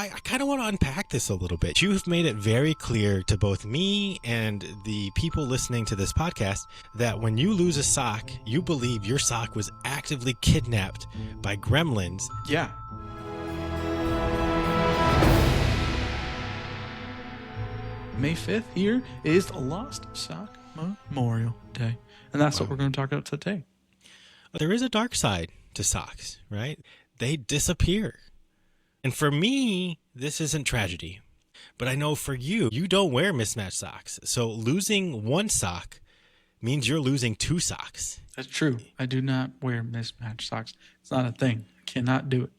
I kind of want to unpack this a little bit. You've made it very clear to both me and the people listening to this podcast that when you lose a sock, you believe your sock was actively kidnapped by gremlins. Yeah. May 5th here is the Lost Sock Memorial Day. And that's what we're going to talk about today. There is a dark side to socks, right? They disappear. And for me, this isn't tragedy. But I know for you, you don't wear mismatched socks. So losing one sock means you're losing two socks. That's true. I do not wear mismatched socks. It's not a thing. I cannot do it.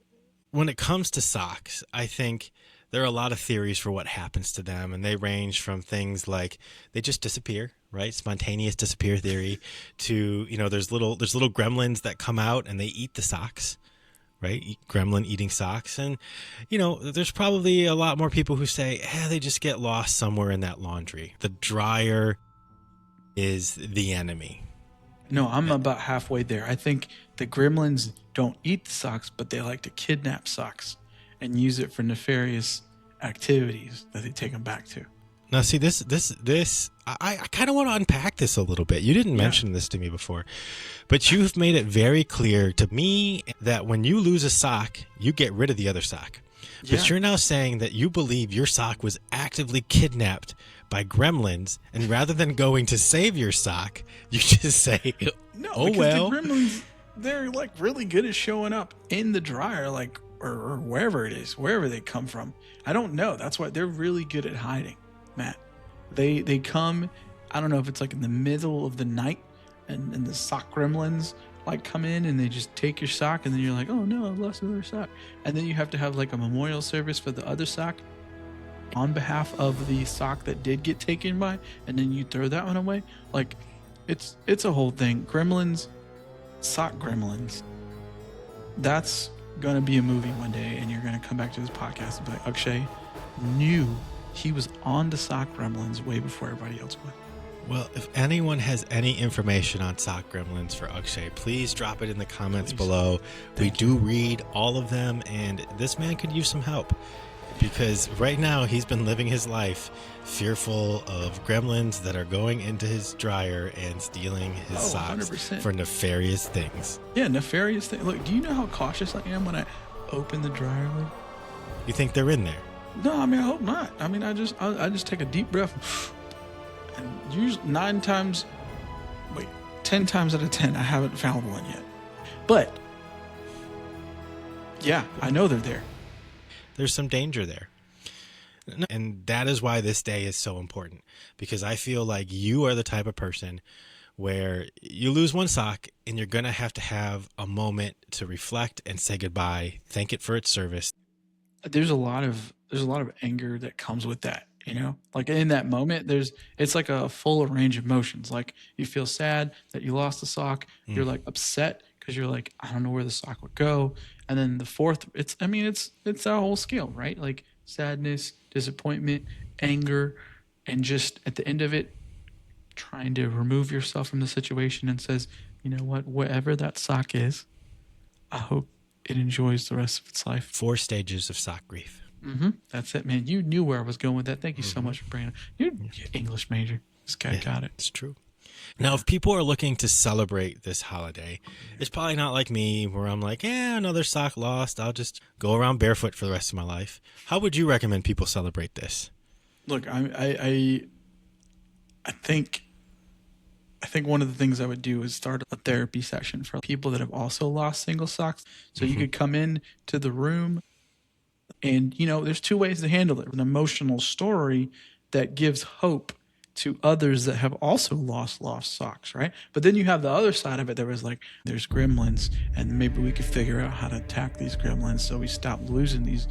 When it comes to socks, I think there are a lot of theories for what happens to them, and they range from things like they just disappear, right? Spontaneous disappear theory to, there's little gremlins that come out and they eat the socks, right? Gremlin eating socks. And, there's probably a lot more people who say, they just get lost somewhere in that laundry. The dryer is the enemy. No, I'm about halfway there. I think the gremlins don't eat the socks, but they like to kidnap socks and use it for nefarious activities that they take them back to. Now, see, I kind of want to unpack this a little bit. You didn't mention this to me before, but you've made it very clear to me that when you lose a sock, you get rid of the other sock. But you're now saying that you believe your sock was actively kidnapped by gremlins, and rather than going to save your sock, you just say, no, oh, because well. The gremlins, they're like really good at showing up in the dryer, like, or wherever it is, wherever they come from. I don't know. That's why they're really good at hiding, Matt. They come, I don't know if it's like in the middle of the night and the sock gremlins like come in and they just take your sock, and then you're like, oh no, I've lost another sock. And then you have to have like a memorial service for the other sock on behalf of the sock that did get taken by, and then you throw that one away. Like it's a whole thing. Gremlins, sock gremlins. That's going to be a movie one day, and you're going to come back to this podcast and be like, Akshay knew he was on to sock gremlins way before everybody else would. Well, if anyone has any information on sock gremlins for Akshay, please drop it in the comments below. We do read all of them, and this man could use some help because right now he's been living his life fearful of gremlins that are going into his dryer and stealing his socks 100%. For nefarious things. Yeah, nefarious things. Look, do you know how cautious I am when I open the dryer lid? You think they're in there? No, I mean, I hope not. I mean, I just take a deep breath. And usually 10 times out of 10, I haven't found one yet. But yeah, I know they're there. There's some danger there. And that is why this day is so important, because I feel like you are the type of person where you lose one sock and you're going to have a moment to reflect and say goodbye, thank it for its service. There's a lot of anger that comes with that, like in that moment, it's like a full range of emotions. Like you feel sad that you lost the sock. You're like upset because you're like, I don't know where the sock would go. And then the fourth, it's that whole scale, right? Like sadness, disappointment, anger, and just at the end of it, trying to remove yourself from the situation and says, you know what, whatever that sock is, I hope it enjoys the rest of its life. 4 stages of sock grief. Mm-hmm. That's it, man. You knew where I was going with that. Thank you so much for bringing it. You're English major. This guy got it. It's true. Now, if people are looking to celebrate this holiday, it's probably not like me where I'm like, another sock lost. I'll just go around barefoot for the rest of my life. How would you recommend people celebrate this? Look, I think one of the things I would do is start a therapy session for people that have also lost single socks. So you could come in to the room and, there's 2 ways to handle it. An emotional story that gives hope to others that have also lost socks, right? But then you have the other side of it that was like, there's gremlins, and maybe we could figure out how to attack these gremlins so we stop losing these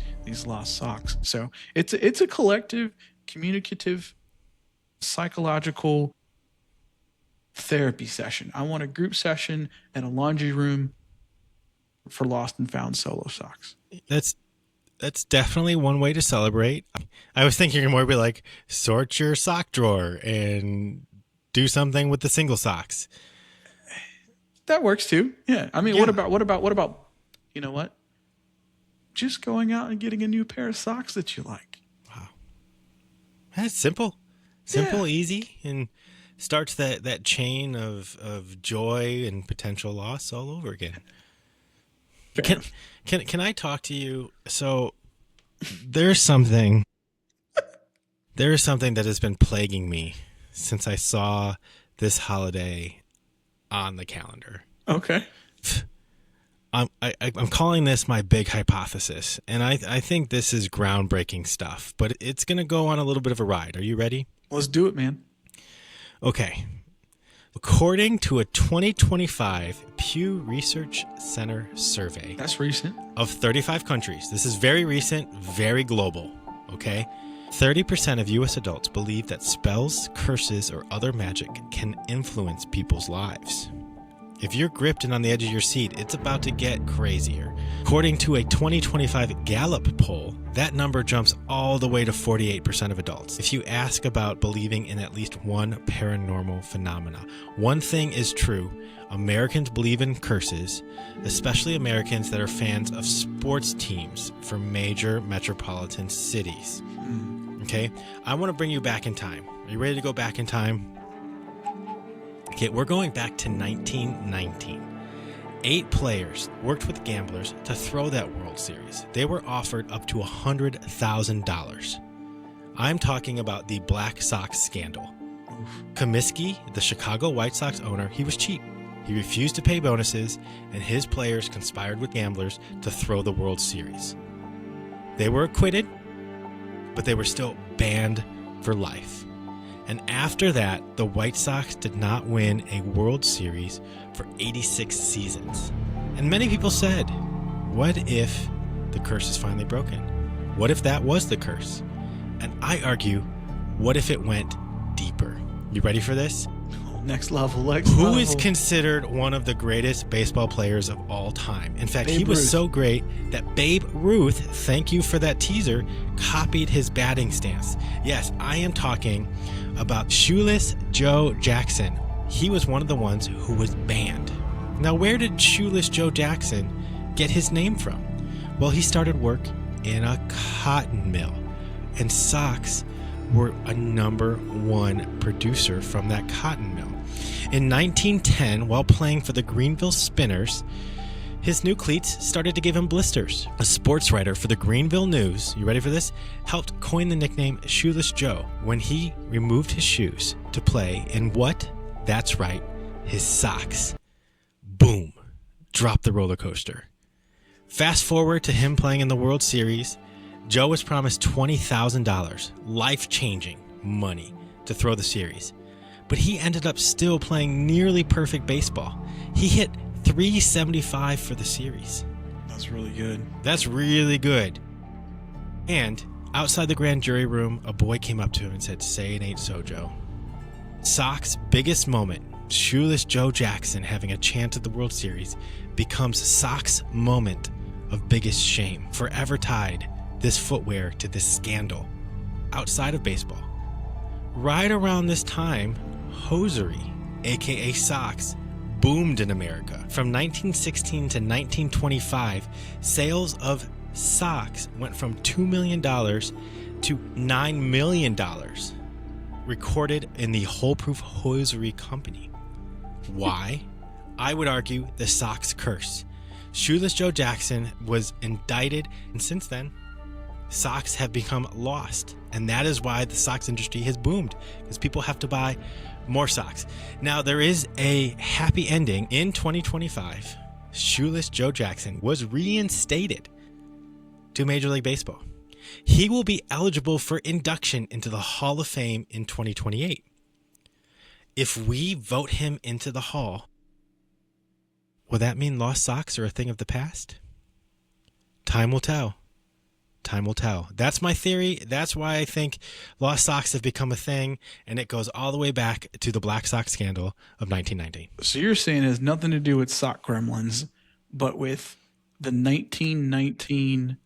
lost socks. So it's a collective, communicative, psychological therapy session. I want a group session at a laundry room for lost and found solo socks. That's definitely one way to celebrate. I was thinking more be like, sort your sock drawer and do something with the single socks. That works too. Yeah. I mean, what about, you know what? just going out and getting a new pair of socks that you like. Wow. That's simple. Simple, easy, and starts that chain of joy and potential loss all over again. Can I talk to you? So there's something that has been plaguing me since I saw this holiday on the calendar. Okay. I'm calling this my big hypothesis, and I think this is groundbreaking stuff, but it's going to go on a little bit of a ride. Are you ready? Let's do it, man. Okay. According to a 2025 Pew Research Center survey. That's recent. Of 35 countries. This is very recent, very global, okay? 30% of U.S. adults believe that spells, curses, or other magic can influence people's lives. If you're gripped and on the edge of your seat, it's about to get crazier. According to a 2025 Gallup poll, that number jumps all the way to 48% of adults. If you ask about believing in at least one paranormal phenomena, one thing is true. Americans believe in curses, especially Americans that are fans of sports teams for major metropolitan cities. Okay? I want to bring you back in time. Are you ready to go back in time? Okay, we're going back to 1919. 8 players worked with gamblers to throw that World Series. They were offered up to $100,000. I'm talking about the Black Sox scandal. Comiskey, the Chicago White Sox owner, he was cheap. He refused to pay bonuses, and his players conspired with gamblers to throw the World Series. They were acquitted, but they were still banned for life. And after that, the White Sox did not win a World Series for 86 seasons. And many people said, what if the curse is finally broken? What if that was the curse? And I argue, what if it went deeper? You ready for this? Next level. Who is considered one of the greatest baseball players of all time? In fact, he was so great that Babe Ruth, thank you for that teaser, copied his batting stance. Yes, I am talking about Shoeless Joe Jackson. He was one of the ones who was banned. Now, where did Shoeless Joe Jackson get his name from? Well, he started work in a cotton mill, and Sox were a #1 producer from that cotton mill. In 1910, while playing for the Greenville Spinners, his new cleats started to give him blisters. A sports writer for the Greenville News, you ready for this, helped coin the nickname Shoeless Joe when he removed his shoes to play in what? That's right, his socks. Boom. Drop the roller coaster. Fast forward to him playing in the World Series. Joe was promised $20,000, life-changing money, to throw the series. But he ended up still playing nearly perfect baseball. He hit .375 for the series. That's really good. That's really good. And outside the grand jury room, a boy came up to him and said, "Say it ain't so, Joe." Sox biggest moment, Shoeless Joe Jackson having a chance at the World Series, becomes Sox moment of biggest shame, forever tied this footwear to this scandal outside of baseball. Right around this time, hosiery, aka socks, boomed in America. From 1916 to 1925, sales of socks went from $2 million to $9 million, recorded in the Hole Proof Hosiery Company. Why? I would argue the socks curse. Shoeless Joe Jackson was indicted, and since then, socks have become lost. And that is why the socks industry has boomed, because people have to buy more socks. Now, there is a happy ending. In 2025, Shoeless Joe Jackson was reinstated to Major League Baseball. He will be eligible for induction into the Hall of Fame in 2028. If we vote him into the Hall, will that mean lost socks are a thing of the past? Time will tell. Time will tell. That's my theory. That's why I think lost socks have become a thing, and it goes all the way back to the Black Sox scandal of 1990. So you're saying it has nothing to do with sock gremlins, but with the 1919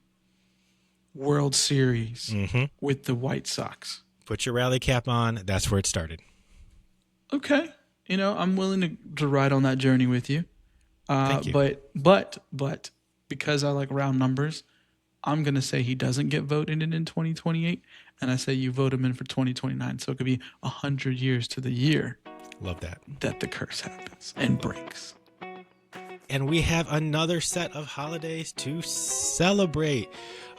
World Series with the White Sox. Put your rally cap on. That's where it started. Okay. You know, I'm willing to ride on that journey with you. Thank you. But because I like round numbers, I'm going to say he doesn't get voted in 2028. And I say you vote him in for 2029. So it could be 100 years to the year Love that. that the curse happens and breaks. And we have another set of holidays to celebrate.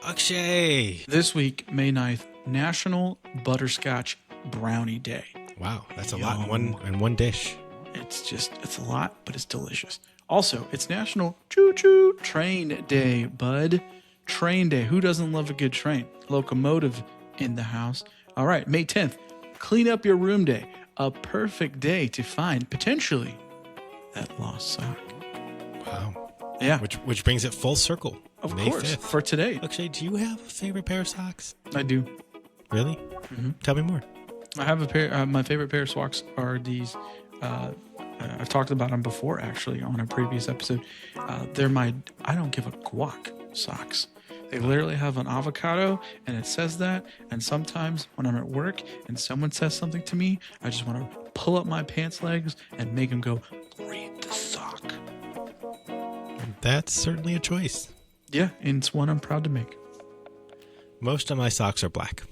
Akshay. This week, May 9th, National Butterscotch Brownie Day. Wow, that's a Yum. lot in one dish. It's a lot, but it's delicious. Also, it's National Choo Choo Train Day, bud. Train Day. Who doesn't love a good train? Locomotive in the house. All right, May 10th, Clean Up Your Room Day. A perfect day to find, potentially, that lost sock. Wow. Yeah. Which brings it full circle. Of May course, 5th. for today. Akshay, do you have a favorite pair of socks? I do. Really? Mm-hmm. Tell me more. I have a pair. My favorite pair of socks are these. I've talked about them before, actually, on a previous episode. They're my I don't give a guac socks. They literally have an avocado, and it says that. And sometimes when I'm at work and someone says something to me, I just want to pull up my pants legs and make them go, read the sock. That's certainly a choice. Yeah, and it's one I'm proud to make. Most of my socks are black.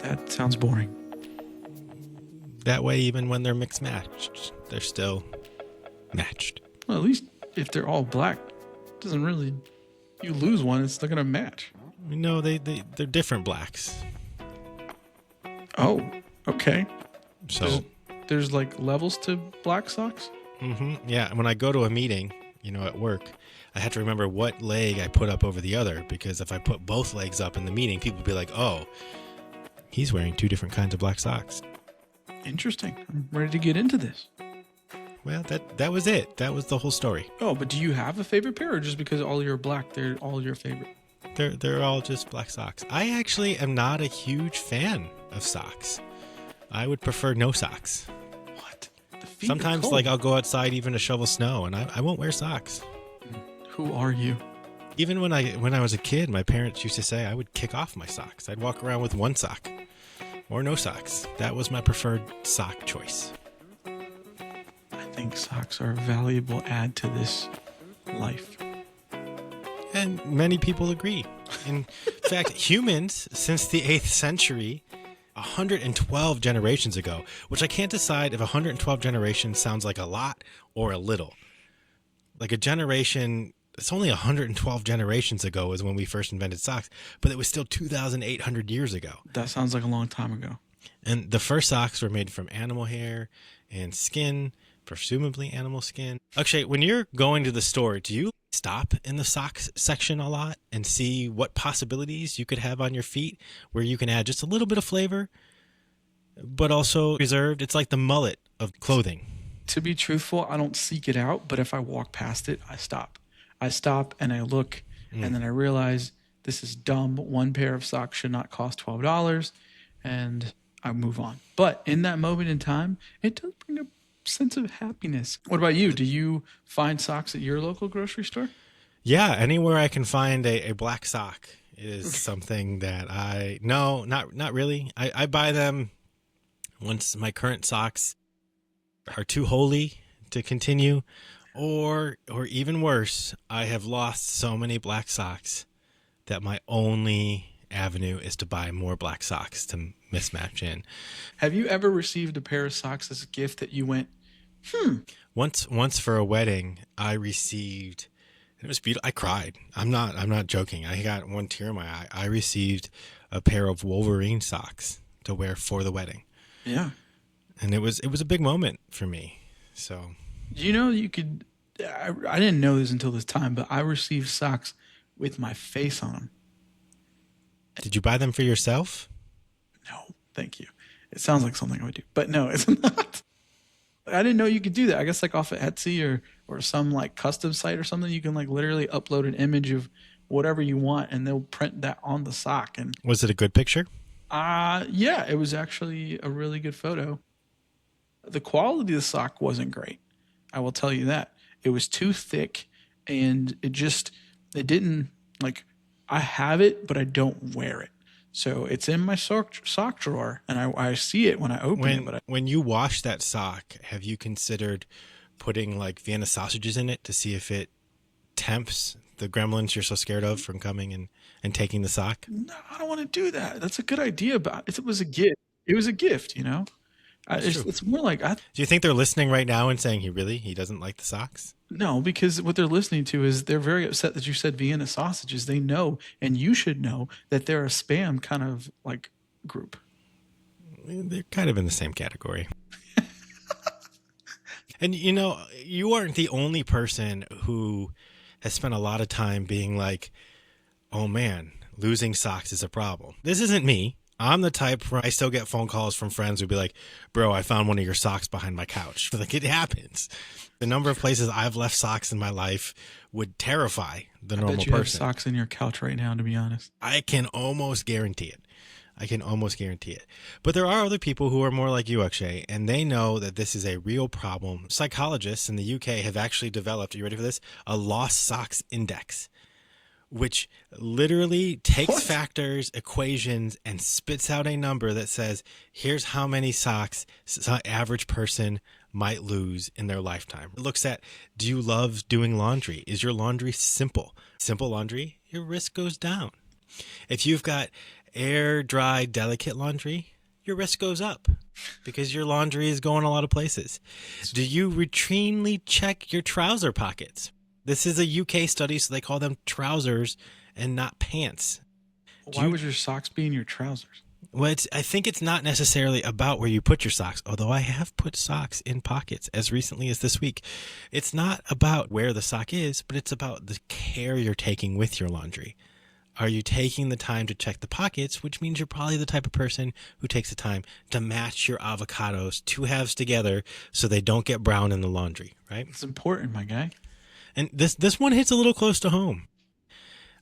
That sounds boring. That way, even when they're mixed matched, they're still matched. Well, at least if they're all black, it doesn't really. You lose one, it's not gonna match. No, they're different blacks. Oh, okay. So, There's like levels to black socks. yeah, when I go to a meeting, at work, I have to remember what leg I put up over the other, because if I put both legs up in the meeting, people will be like, oh, he's wearing two different kinds of black socks. Interesting. I'm ready to get into this. Well, that was it. That was the whole story. Oh, but do you have a favorite pair, or just because all you're black, they're all your favorite? They're all just black socks. I actually am not a huge fan of socks. I would prefer no socks. What? The feet Sometimes, are cold. I'll go outside even to shovel snow, and I won't wear socks. Who are you? Even when I was a kid, my parents used to say I would kick off my socks. I'd walk around with one sock or no socks. That was my preferred sock choice. I think socks are a valuable add to this life. And many people agree. In fact, humans, since the 8th century, 112 generations ago, which I can't decide if 112 generations sounds like a lot or a little. Like a generation, it's only 112 generations ago is when we first invented socks, but it was still 2,800 years ago. That sounds like a long time ago. And the first socks were made from animal hair and skin, presumably animal skin. Akshay, when you're going to the store, do you stop in the socks section a lot and see what possibilities you could have on your feet where you can add just a little bit of flavor, but also reserved? It's like the mullet of clothing. To be truthful, I don't seek it out, but if I walk past it, I stop. I stop and I look, and then I realize this is dumb. One pair of socks should not cost $12, and I move on. But in that moment in time, it does bring a sense of happiness. What about you? Do you find socks at your local grocery store? Yeah, anywhere I can find a black sock is something that no, not really. I buy them once my current socks are too holy to continue, or even worse, I have lost so many black socks that my only avenue is to buy more black socks to mismatch in. Have you ever received a pair of socks as a gift that you went, Once for a wedding, I received, it was beautiful. I cried. I'm not joking. I got one tear in my eye. I received a pair of Wolverine socks to wear for the wedding. Yeah. And it was a big moment for me. So, You could, I didn't know this until this time, but I received socks with my face on them. did you buy them for yourself? No, thank you. It sounds like something I would do, but no, it's not. I didn't know you could do that. I guess like off of Etsy or some like custom site or something, you can like literally upload an image of whatever you want and they'll print that on the sock. And Was it a good picture? yeah, it was actually a really good photo. The quality of the sock wasn't great. I will tell you that. It was too thick and it didn't like, I have it, but I don't wear it. So it's in my sock drawer, and I see it when I open it. But when you wash that sock, have you considered putting like Vienna sausages in it to see if it temps the gremlins you're so scared of from coming and taking the sock? No, I don't want to do that. That's a good idea, but it was a gift. It was a gift, you know. That's true. It's more like Do you think they're listening right now and saying he doesn't like the socks? no, because what they're listening to is they're very upset that you said Vienna sausages. They know, and you should know that they're a spam kind of like group. They're kind of in the same category. And, you know, you aren't the only person who has spent a lot of time being like, oh, man, losing socks is a problem. This isn't me. I'm the type where I still get phone calls from friends who'd be like, bro, I found one of your socks behind my couch. Like, it happens. The number of places I've left socks in my life would terrify the normal bet you have person. socks in your couch right now, to be honest. I can almost guarantee it. But there are other people who are more like you, Akshay, and they know that this is a real problem. Psychologists in the UK have actually developed, are you ready for this? A lost socks index, which literally takes factors, equations, and spits out a number that says, here's how many socks an average person might lose in their lifetime. It looks at, do you love doing laundry? Is your laundry simple? Simple laundry, your risk goes down. If you've got air dry, delicate laundry, your risk goes up because your laundry is going a lot of places. Do you routinely check your trouser pockets? This is a UK study, so they call them trousers and not pants. Why would your socks be in your trousers? Well, I think it's not necessarily about where you put your socks, although I have put socks in pockets as recently as this week. It's not about where the sock is, but it's about the care you're taking with your laundry. Are you taking the time to check the pockets, which means you're probably the type of person who takes the time to match your avocados, two halves together, so they don't get brown in the laundry, right? It's important, my guy. And this one hits a little close to home.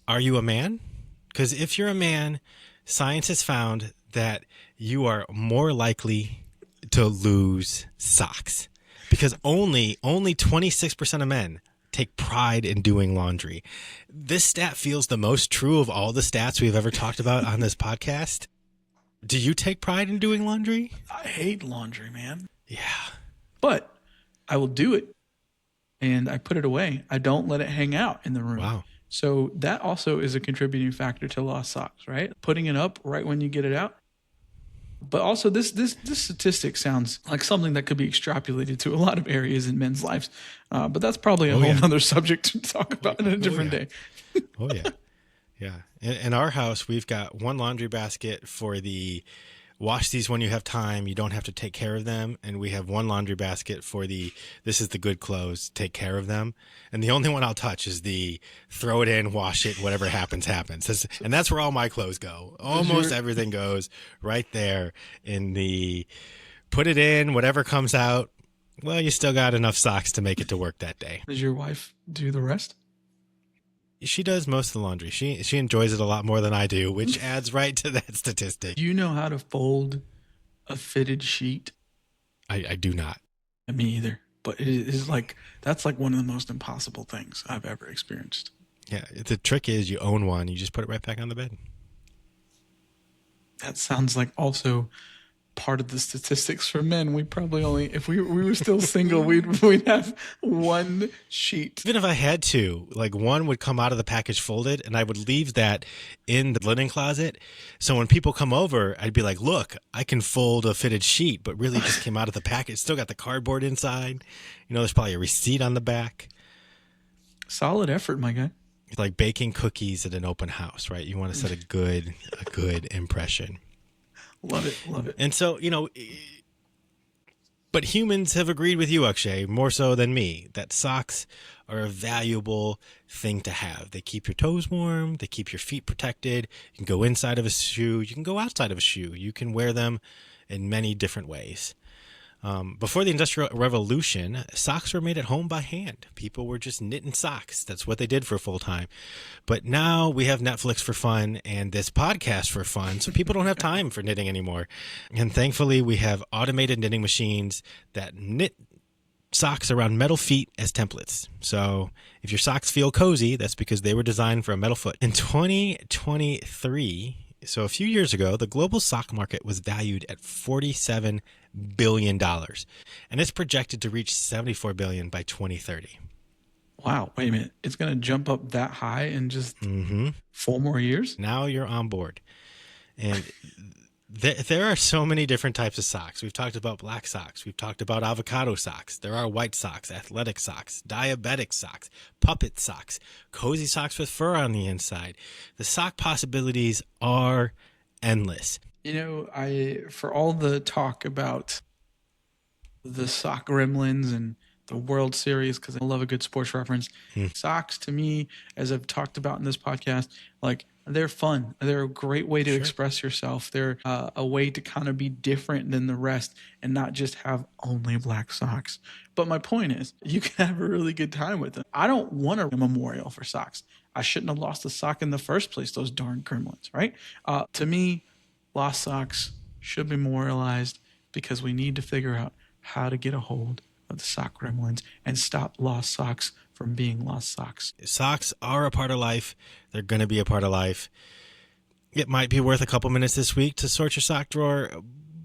Are you a man? Because if you're a man, science has found that you are more likely to lose socks because only 26% of men take pride in doing laundry. This stat feels the most true of all the stats we've ever talked about on this podcast. Do you take pride in doing laundry? I hate laundry, man. Yeah. But I will do it, and I put it away. I don't let it hang out in the room. Wow. So that also is a contributing factor to lost socks, right? Putting it up right when you get it out. But also this statistic sounds like something that could be extrapolated to a lot of areas in men's lives. But that's probably a whole other subject to talk about in a different day. Oh, yeah. Yeah. In our house, we've got one laundry basket for the wash these when you have time. You don't have to take care of them. And we have one laundry basket for this is the good clothes, take care of them. And the only one I'll touch is the throw it in, wash it, whatever happens. And that's where all my clothes go. Almost everything goes right there in the put it in, whatever comes out. Well, you still got enough socks to make it to work that day. Does your wife do the rest? She does most of the laundry. She enjoys it a lot more than I do, which adds right to that statistic. Do you know how to fold a fitted sheet? I do not. Me either. But it is that's like one of the most impossible things I've ever experienced. Yeah, the trick is you own one, you just put it right back on the bed. That sounds like also part of the statistics for men. We probably only, if we were still single, we'd have one sheet. Even if I had to, like one would come out of the package folded and I would leave that in the linen closet. So when people come over, I'd be like, look, I can fold a fitted sheet, but really just came out of the package. Still got the cardboard inside. You know, there's probably a receipt on the back. Solid effort, my guy. It's like baking cookies at an open house, right? You want to set a good impression. Love it. Love it. And so, but humans have agreed with you, Akshay, more so than me, that socks are a valuable thing to have. They keep your toes warm. They keep your feet protected. You can go inside of a shoe. You can go outside of a shoe. You can wear them in many different ways. Before the Industrial Revolution, socks were made at home by hand. People were just knitting socks. That's what they did for full time. But now we have Netflix for fun and this podcast for fun, so people don't have time for knitting anymore. And thankfully, we have automated knitting machines that knit socks around metal feet as templates. So if your socks feel cozy, that's because they were designed for a metal foot. In 2023, so a few years ago, the global sock market was valued at $47 billion, and it's projected to reach $74 billion by 2030. Wow, wait a minute. It's going to jump up that high in just Mm-hmm. 4 more years? Now you're on board. And there are so many different types of socks. We've talked about black socks. We've talked about avocado socks. There are white socks, athletic socks, diabetic socks, puppet socks, cozy socks with fur on the inside. The sock possibilities are endless. You know, for all the talk about the sock gremlins and the World Series, because I love a good sports reference, socks to me, as I've talked about in this podcast, like they're fun. They're a great way to express yourself. They're a way to kind of be different than the rest and not just have only black socks. But my point is, you can have a really good time with them. I don't want a memorial for socks. I shouldn't have lost a sock in the first place, those darn gremlins, right? To me, lost socks should be memorialized because we need to figure out how to get a hold of the sock gremlins and stop lost socks from being lost socks. Socks are a part of life. They're going to be a part of life. It might be worth a couple minutes this week to sort your sock drawer,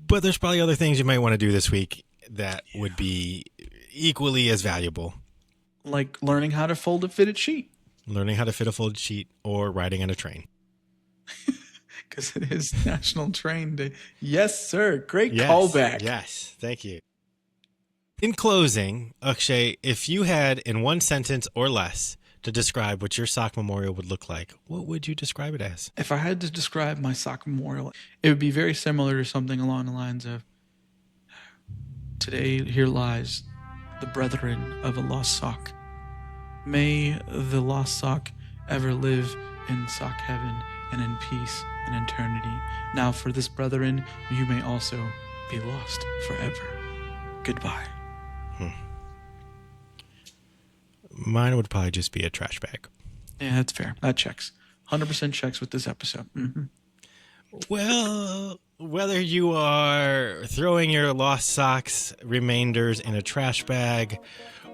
but there's probably other things you might want to do this week that would be equally as valuable. Like learning how to fold a fitted sheet. Learning how to fit a folded sheet or riding on a train. Because it is National Train Day. Yes, sir. Great callback. Yes, thank you. In closing, Akshay, if you had in one sentence or less to describe what your sock memorial would look like, what would you describe it as? If I had to describe my sock memorial, it would be very similar to something along the lines of, today here lies the brethren of a lost sock. May the lost sock ever live in sock heaven and in peace and eternity. Now for this brethren, you may also be lost forever. Goodbye. Mine would probably just be a trash bag. Yeah, that's fair. That checks. 100% checks with this episode. Mm-hmm. Well, whether you are throwing your lost socks remainders in a trash bag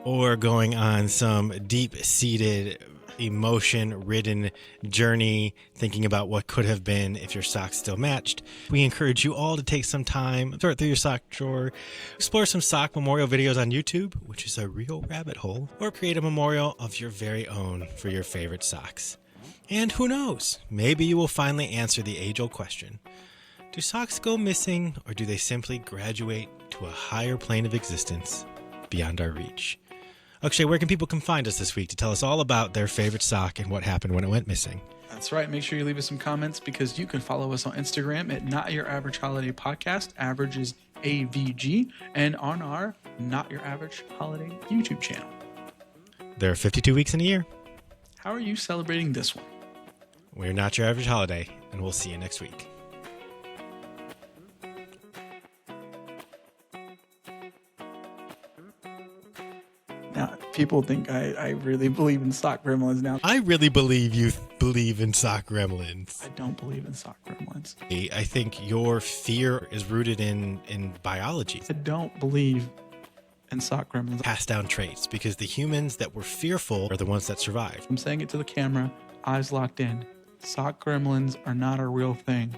or going on some deep-seated, emotion-ridden journey thinking about what could have been if your socks still matched, we encourage you all to take some time, sort through your sock drawer, explore some sock memorial videos on YouTube, which is a real rabbit hole, or create a memorial of your very own for your favorite socks. And who knows, maybe you will finally answer the age-old question: do socks go missing, or do they simply graduate to a higher plane of existence beyond our reach? Akshay, where can people find us this week to tell us all about their favorite sock and what happened when it went missing? That's right. Make sure you leave us some comments because you can follow us on Instagram at Not Your Average Holiday Podcast. Average is AVG. And on our Not Your Average Holiday YouTube channel. There are 52 weeks in a year. How are you celebrating this one? We're Not Your Average Holiday, and we'll see you next week. Now, people think I really believe in sock gremlins now. I really believe you believe in sock gremlins. I don't believe in sock gremlins. I think your fear is rooted in biology. I don't believe in sock gremlins. Passed down traits, because the humans that were fearful are the ones that survived. I'm saying it to the camera, eyes locked in. Sock gremlins are not a real thing.